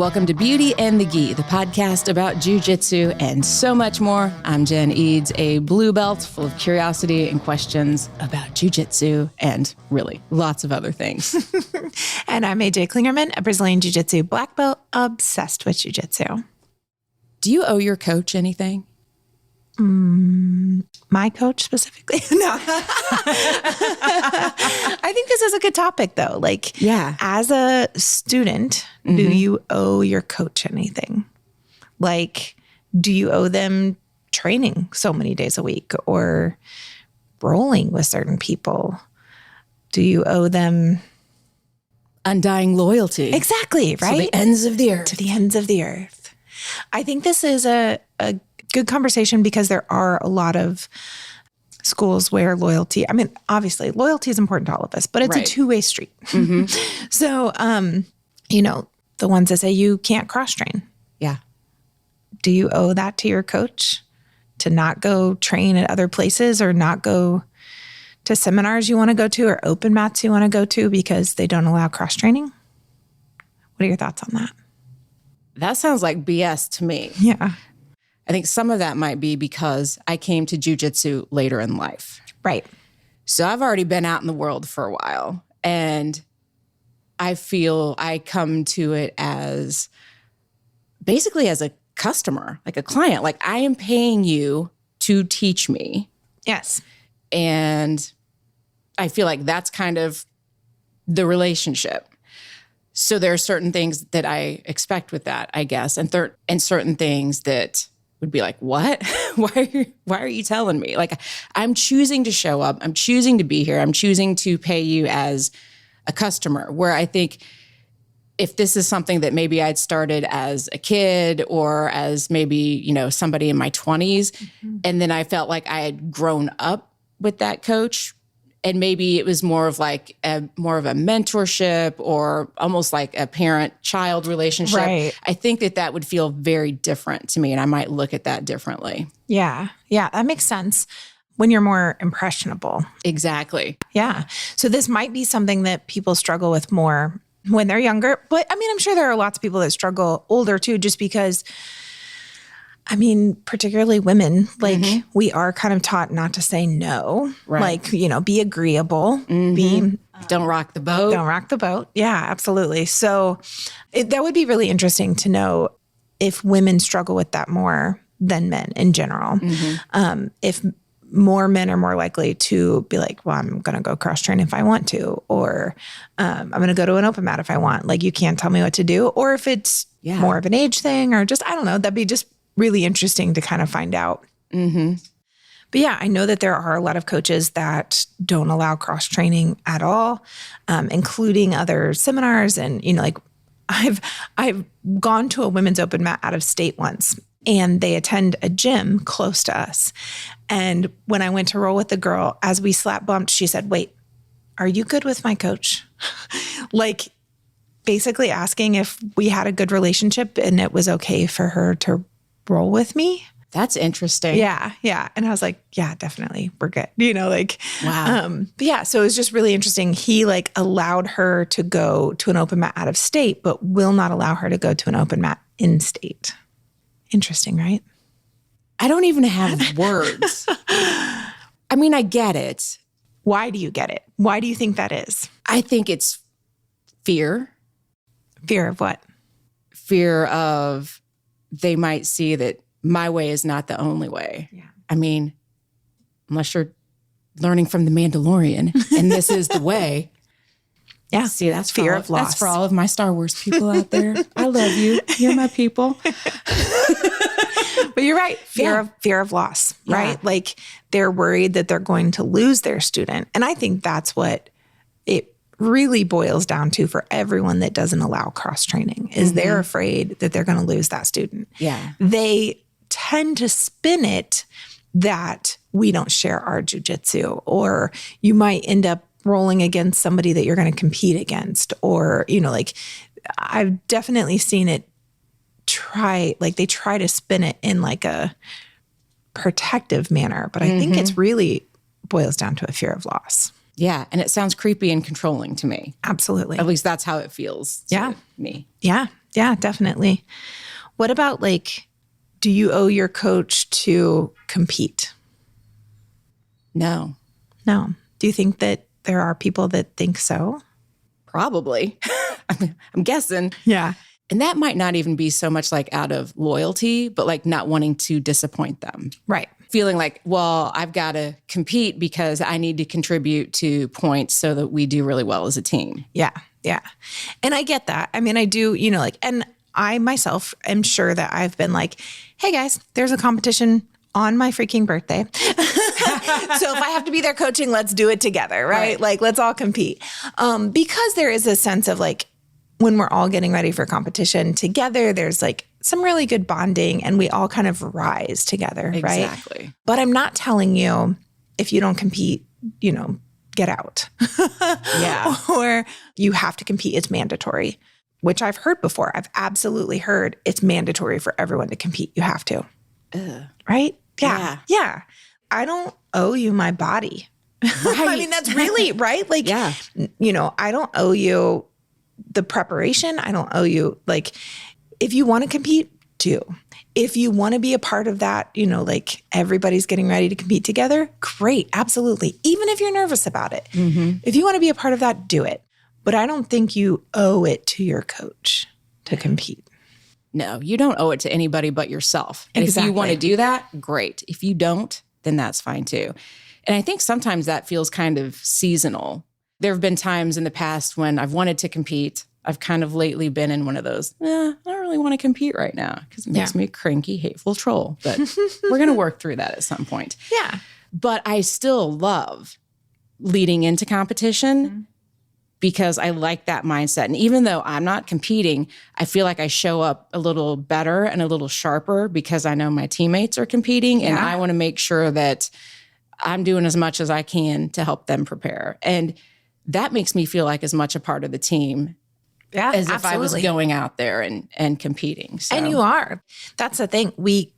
Welcome to Beauty and the Gi, the podcast about jiu-jitsu and so much more. I'm Jen Eads, a blue belt full of curiosity and questions about jiu-jitsu and really lots of other things. And I'm AJ Klingerman, a Brazilian jiu-jitsu black belt obsessed with jiu-jitsu. Do you owe your coach anything? My coach specifically? No. I think this is a good topic though. Like, Yeah. as a student, do you owe your coach anything? Like, do you owe them training so many days a week or rolling with certain people? Do you owe them Undying loyalty. exactly, right? To the ends of the earth. To the ends of the earth. I think this is a good conversation because there are a lot of schools where loyalty, I mean, obviously loyalty is important to all of us, but it's Right. a two-way street. So, the ones that say you can't cross-train, Yeah. do you owe that to your coach to not go train at other places or not go to seminars you want to go to or open mats you want to go to because they don't allow cross-training? What are your thoughts on that? That sounds like BS to me. Yeah. I think some of that might be because I came to jiu-jitsu later in life. Right. So I've already been out in the world for a while, and I feel I come to it as basically as a customer, like a client. Like, I am paying you to teach me. Yes. And I feel like that's kind of the relationship. So there are certain things that I expect with that, I guess, and certain things that would be like, what? Why are you telling me? Like, I'm choosing to show up. I'm choosing to be here. I'm choosing to pay you as a customer, where I think if this is something that maybe I'd started as a kid or as maybe, somebody in my 20s, and then I felt like I had grown up with that coach, and maybe it was more of a mentorship or almost like a parent-child relationship. Right. I think that would feel very different to me, and I might look at that differently. Yeah. Yeah. That makes sense when you're more impressionable. Exactly. Yeah. So this might be something that people struggle with more when they're younger. But I mean, I'm sure there are lots of people that struggle older too, just because, I mean, particularly women, like we are kind of taught not to say no, Right. like, be agreeable, Don't rock the boat. don't rock the boat. Yeah, absolutely. So that would be really interesting to know if women struggle with that more than men in general. If more men are more likely to be like, well, I'm going to go cross train if I want to, or I'm going to go to an open mat if I want. Like, you can't tell me what to do. Or if it's more of an age thing or just, I don't know, that'd be just really interesting to kind of find out. But yeah, I know that there are a lot of coaches that don't allow cross training at all, including other seminars. And, like I've gone to a women's open mat out of state once, and they attend a gym close to us. And when I went to roll with the girl, as we slap bumped, she said, "Wait, are you good with my coach?" Like, basically asking if we had a good relationship and it was okay for her to roll with me. That's interesting. Yeah. Yeah. And I was like, yeah, definitely. We're good. Wow. But yeah, so it was just really interesting. He allowed her to go to an open mat out of state, but will not allow her to go to an open mat in state. Interesting, right? I don't even have words. I mean, I get it. Why do you get it? Why do you think that is? I think it's fear. Fear of what? Fear of they might see that my way is not the only way. Yeah. I mean, unless you're learning from the Mandalorian and this is the way. Yeah. See, that's fear of loss. That's for all of my Star Wars people out there. I love you. You're my people. But you're right. Fear of loss, right? Like, they're worried that they're going to lose their student. And I think that's what it really boils down to for everyone that doesn't allow cross training is they're afraid that they're going to lose that student. Yeah. They tend to spin it that we don't share our jiu-jitsu, or you might end up rolling against somebody that you're going to compete against, or, I've definitely seen it they try to spin it in like a protective manner, but I think it's really boils down to a fear of loss. Yeah. And it sounds creepy and controlling to me. Absolutely. At least that's how it feels to me. Yeah. Yeah, definitely. What about like, do you owe your coach to compete? No. No. Do you think that there are people that think so? Probably. I'm guessing. Yeah. And that might not even be so much like out of loyalty, but like not wanting to disappoint them. Right. Feeling like, well, I've got to compete because I need to contribute to points so that we do really well as a team. Yeah. Yeah. And I get that. I mean, I do, you know, like, and I myself am sure that I've been like, hey guys, there's a competition on my freaking birthday. So if I have to be there coaching, let's do it together, right? Like, let's all compete. Because there is a sense of like, when we're all getting ready for competition together, there's like some really good bonding and we all kind of rise together, right? Exactly. But I'm not telling you if you don't compete, you know, get out. Yeah. Or you have to compete. It's mandatory, which I've heard before. I've absolutely heard it's mandatory for everyone to compete. You have to. Right? Yeah. Yeah. I don't owe you my body. Right. I mean, that's really right. Like, you know, I don't owe you the preparation. I don't owe you, like, if you want to compete, do. If you want to be a part of that, you know, like everybody's getting ready to compete together, great. Absolutely. Even if you're nervous about it. Mm-hmm. If you want to be a part of that, do it. But I don't think you owe it to your coach to compete. No, you don't owe it to anybody but yourself. And if you want to do that, great. If you don't, then that's fine too. And I think sometimes that feels kind of seasonal. There have been times in the past when I've wanted to compete. I've kind of lately been in one of those, I don't really want to compete right now because it makes me a cranky, hateful troll. But we're going to work through that at some point. Yeah. But I still love leading into competition because I like that mindset. And even though I'm not competing, I feel like I show up a little better and a little sharper because I know my teammates are competing and I want to make sure that I'm doing as much as I can to help them prepare. And that makes me feel like as much a part of the team as if I was going out there and competing. So. And you are. That's the thing. We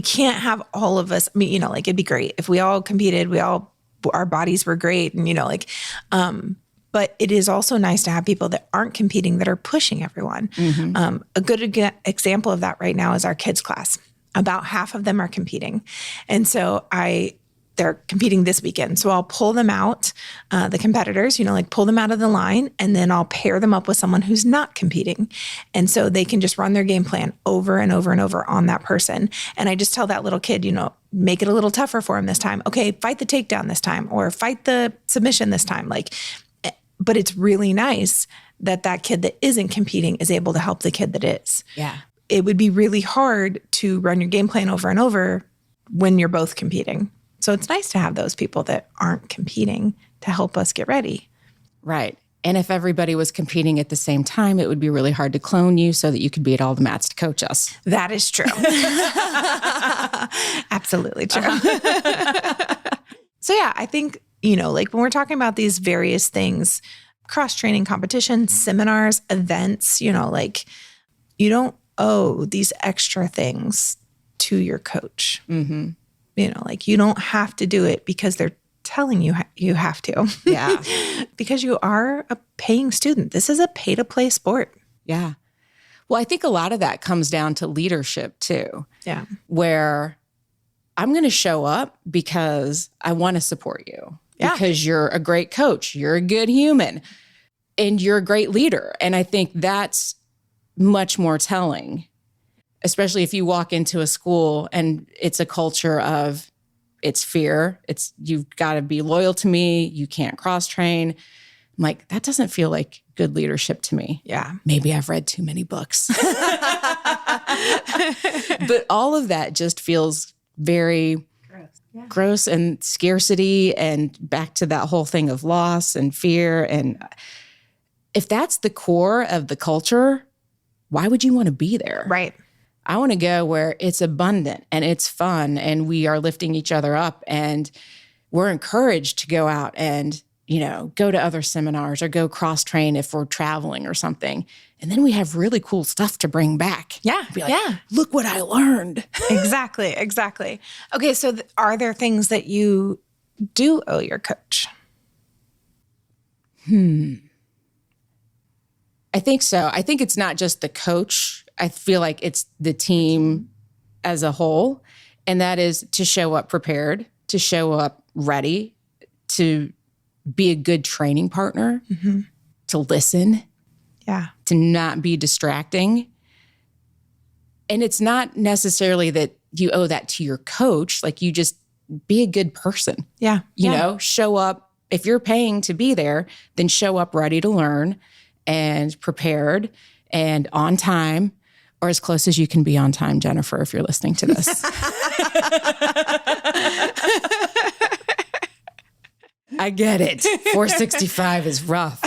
can't have all of us. I mean, you know, like it'd be great if we all competed, our bodies were great and, you know, like, but it is also nice to have people that aren't competing that are pushing everyone. Mm-hmm. A good example of that right now is our kids class. About half of them are competing. And so they're competing this weekend. So I'll pull them out, the competitors, you know, like pull them out of the line, and then I'll pair them up with someone who's not competing. And so they can just run their game plan over and over and over on that person. And I just tell that little kid, you know, make it a little tougher for him this time. Okay, fight the takedown this time, or fight the submission this time. Like, but it's really nice that kid that isn't competing is able to help the kid that is. Yeah. It would be really hard to run your game plan over and over when you're both competing. So it's nice to have those people that aren't competing to help us get ready. Right. And if everybody was competing at the same time, it would be really hard to clone you so that you could be at all the mats to coach us. That is true. Absolutely true. So yeah, I think, you know, like when we're talking about these various things, cross-training competitions, seminars, events, you know, like you don't owe these extra things to your coach. Mm-hmm. You know, like you don't have to do it because they're telling you you have to. Yeah. Because you are a paying student. This is a pay-to-play sport. Yeah. Well, I think a lot of that comes down to leadership too. Yeah. Where I'm going to show up because I want to support you. Yeah. Because you're a great coach. You're a good human. And you're a great leader. And I think that's much more telling. Especially if you walk into a school and it's a culture of it's fear. It's you've got to be loyal to me. You can't cross train. I'm like, that doesn't feel like good leadership to me. Yeah. Maybe I've read too many books. But all of that just feels very gross and scarcity and back to that whole thing of loss and fear. And if that's the core of the culture, why would you want to be there? Right. I want to go where it's abundant and it's fun and we are lifting each other up and we're encouraged to go out and, you know, go to other seminars or go cross-train if we're traveling or something. And then we have really cool stuff to bring back. Yeah. Be like, look what I learned. Exactly. Okay. So are there things that you do owe your coach? I think so. I think it's not just the coach. I feel like it's the team as a whole. And that is to show up prepared, to show up ready, to be a good training partner, to listen, to not be distracting. And it's not necessarily that you owe that to your coach. Like, you just be a good person. You know, show up. If you're paying to be there, then show up ready to learn and prepared and on time, or as close as you can be on time, Jennifer, if you're listening to this. I get it. 465 is rough.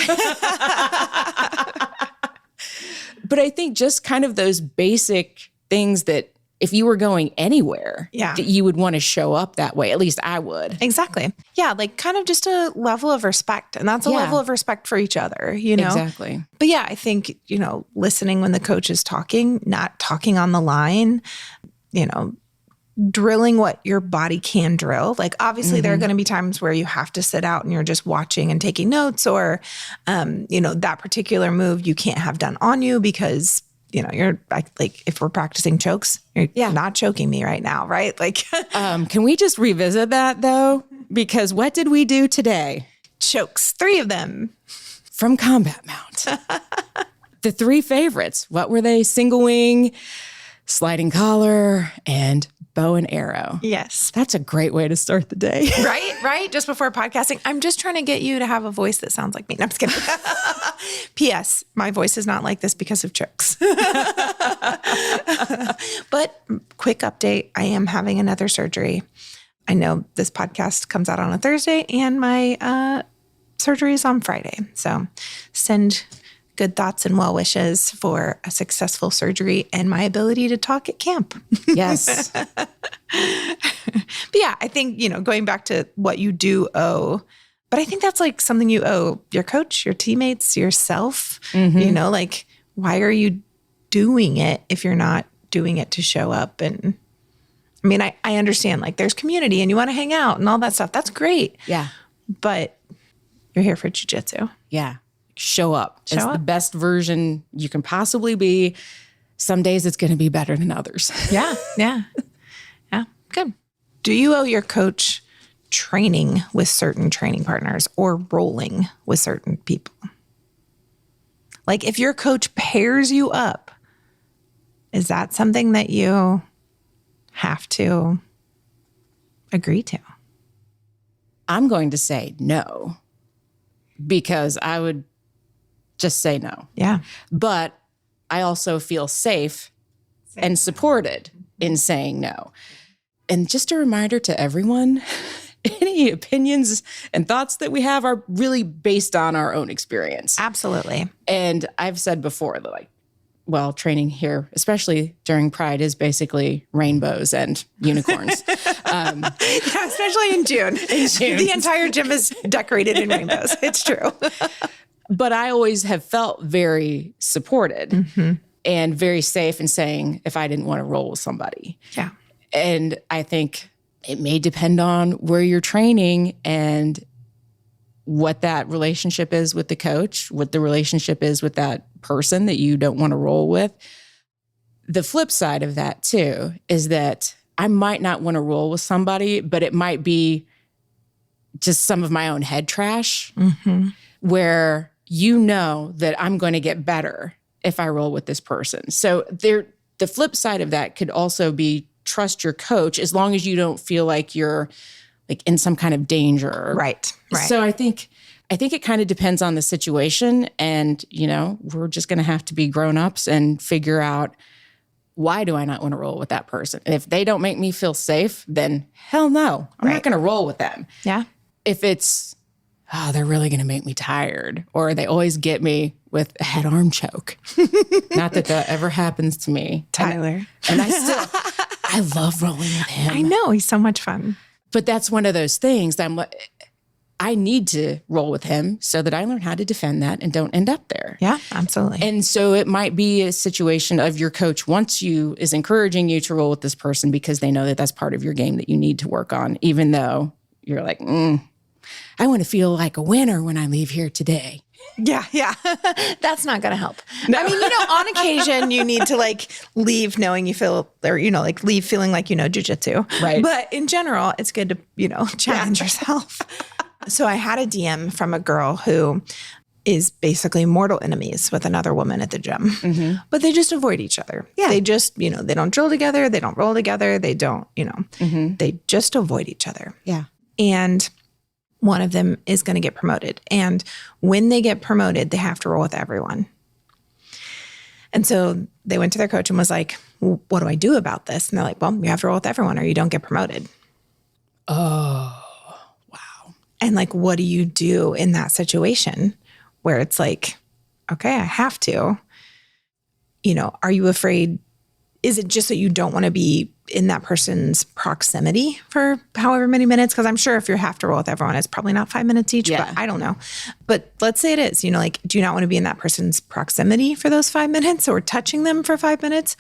But I think just kind of those basic things that if you were going anywhere, that you would want to show up that way. At least I would. Exactly. Yeah, like kind of just a level of respect. And that's a level of respect for each other, you know? Exactly. But yeah, I think, you know, listening when the coach is talking, not talking on the line, you know, drilling what your body can drill. Like, obviously there are going to be times where you have to sit out and you're just watching and taking notes, or, you know, that particular move you can't have done on you because, you know, you're like, if we're practicing chokes, you're not choking me right now, right? Like, can we just revisit that though? Because what did we do today? Chokes, 3 of them. From Combat Mount. The 3 favorites. What were they? Single wing, sliding collar, and bow and arrow. Yes. That's a great way to start the day. Right? Just before podcasting. I'm just trying to get you to have a voice that sounds like me. No, I'm just kidding. P.S. My voice is not like this because of chokes. But quick update. I am having another surgery. I know this podcast comes out on a Thursday and my surgery is on Friday. So send good thoughts and well wishes for a successful surgery and my ability to talk at camp. Yes. But yeah, I think, you know, going back to what you do owe, but I think that's like something you owe your coach, your teammates, yourself. You know, like, why are you doing it if you're not doing it to show up? And I mean, I understand, like, there's community and you want to hang out and all that stuff. That's great. Yeah. But you're here for jiu-jitsu. Yeah. Show up. It's the best version you can possibly be. Some days it's going to be better than others. Yeah. Good. Do you owe your coach training with certain training partners or rolling with certain people? Like, if your coach pairs you up, is that something that you have to agree to? I'm going to say no, because I would just say no. Yeah. But I also feel safe and supported in saying no. And just a reminder to everyone, any opinions and thoughts that we have are really based on our own experience. Absolutely. And I've said before that, like, well, training here, especially during Pride, is basically rainbows and unicorns. Yeah, especially in June. The entire gym is decorated in rainbows. It's true. But I always have felt very supported and very safe in saying if I didn't want to roll with somebody. Yeah. And I think it may depend on where you're training and what that relationship is with the coach, what the relationship is with that person that you don't want to roll with. The flip side of that too is that I might not want to roll with somebody, but it might be just some of my own head trash where you know that I'm going to get better if I roll with this person. So the flip side of that could also be trust your coach as long as you don't feel like you're like in some kind of danger. Right. So I think it kind of depends on the situation, and, you know, we're just going to have to be grown-ups and figure out, why do I not want to roll with that person? And if they don't make me feel safe, then hell no, I'm not going to roll with them. Yeah. If it's, they're really going to make me tired, or they always get me with a head arm choke. Not that ever happens to me. Tyler. And I love rolling with him. I know. He's so much fun. But that's one of those things that I need to roll with him so that I learn how to defend that and don't end up there. Yeah, absolutely. And so it might be a situation of your coach is encouraging you to roll with this person because they know that that's part of your game that you need to work on, even though you're like, I want to feel like a winner when I leave here today. Yeah. That's not going to help. No. I mean, on occasion you need to like leave knowing you feel, or, like leave feeling like jiu-jitsu. Right. But in general, it's good to, challenge yourself. So I had a DM from a girl who is basically mortal enemies with another woman at the gym, but they just avoid each other. Yeah. They just, they don't drill together. They don't roll together. They don't, they just avoid each other. Yeah. And one of them is going to get promoted. And when they get promoted, they have to roll with everyone. And so they went to their coach and was like, well, what do I do about this? And they're like, well, you have to roll with everyone or you don't get promoted. Oh, wow. And like, what do you do in that situation where it's like, okay, I have to, are you afraid? Is it just that you don't want to be in that person's proximity for however many minutes? Because I'm sure if you have to roll with everyone, it's probably not 5 minutes each, but I don't know. But let's say it is, do you not want to be in that person's proximity for those 5 minutes or touching them for 5 minutes?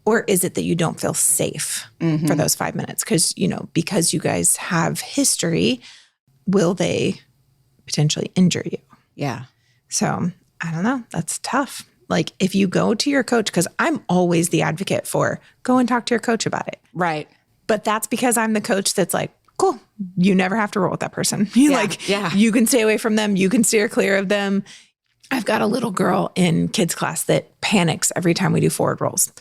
Or is it that you don't feel safe for those 5 minutes? Because, because you guys have history, will they potentially injure you? Yeah. So I don't know. That's tough. Like if you go to your coach, because I'm always the advocate for go and talk to your coach about it. Right. But that's because I'm the coach that's like, cool, you never have to roll with that person. You can stay away from them. You can steer clear of them. I've got a little girl in kids class that panics every time we do forward rolls.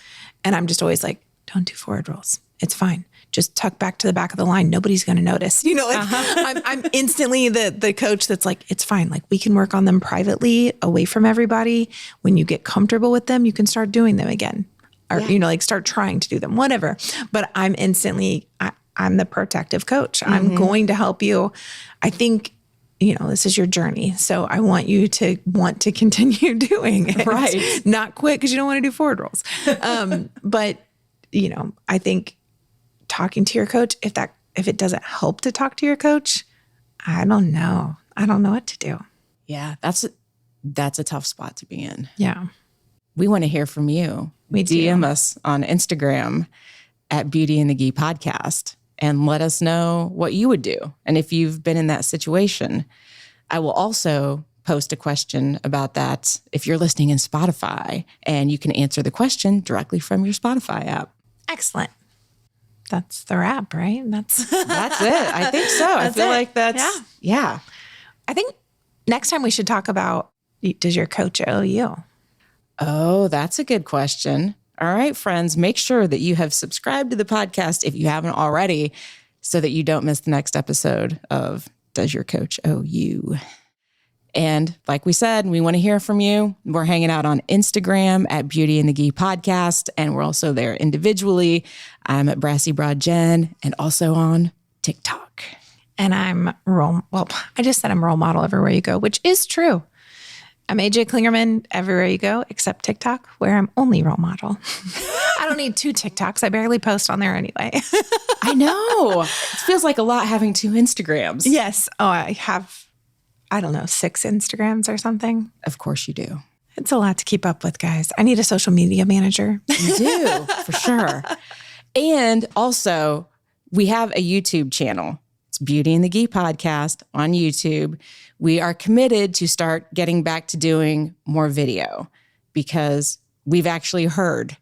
And I'm just always like, don't do forward rolls. It's fine. Just tuck back to the back of the line. Nobody's going to notice. I'm instantly the coach that's like, it's fine. Like we can work on them privately away from everybody. When you get comfortable with them, you can start doing them again or, start trying to do them, whatever. But I'm instantly, I'm the protective coach. I'm going to help you. I think, this is your journey. So I want you to want to continue doing it. Right. Not quit because you don't want to do forward rolls. But, I think talking to your coach, if it doesn't help to talk to your coach, I don't know. I don't know what to do. Yeah, that's a tough spot to be in. Yeah. We want to hear from you. We DM us on Instagram at Beauty and the Gi Podcast and let us know what you would do. And if you've been in that situation, I will also post a question about that if you're listening in Spotify, and you can answer the question directly from your Spotify app. Excellent. That's the wrap, right? That's it. I think so. I feel like that's, yeah. I think next time we should talk about, does your coach owe you? Oh, that's a good question. All right, friends, make sure that you have subscribed to the podcast if you haven't already, so that you don't miss the next episode of Does Your Coach Owe You? And like we said, we want to hear from you. We're hanging out on Instagram at Beauty and the Gi Podcast, and we're also there individually. I'm at Brassy Broad Jen, and also on TikTok. And I just said I'm role model everywhere you go, which is true. I'm AJ Klingerman everywhere you go, except TikTok, where I'm only role model. I don't need 2 TikToks. I barely post on there anyway. I know. It feels like a lot having 2 Instagrams. Yes. Oh, I have, 6 Instagrams or something. Of course you do. It's a lot to keep up with, guys. I need a social media manager. You do, for sure. And also, we have a YouTube channel. It's Beauty and the Gi Podcast on YouTube. We are committed to start getting back to doing more video because we've actually heard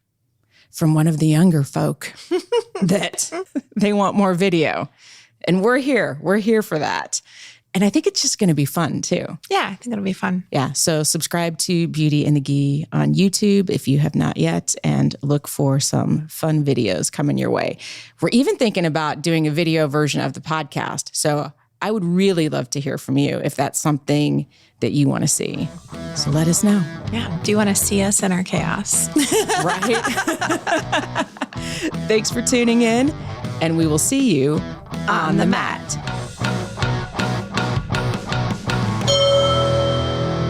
from one of the younger folk that they want more video. And we're here. We're here for that. And I think it's just going to be fun too. Yeah, I think it'll be fun. Yeah. So subscribe to Beauty and the Gi on YouTube if you have not yet, and look for some fun videos coming your way. We're even thinking about doing a video version of the podcast. So I would really love to hear from you if that's something that you want to see. So let us know. Yeah. Do you want to see us in our chaos? Right? Thanks for tuning in, and we will see you on the mat.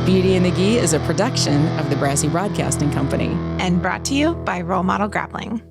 Beauty and the Gi is a production of the Brassy Broadcasting Company. And brought to you by Role Model Grappling.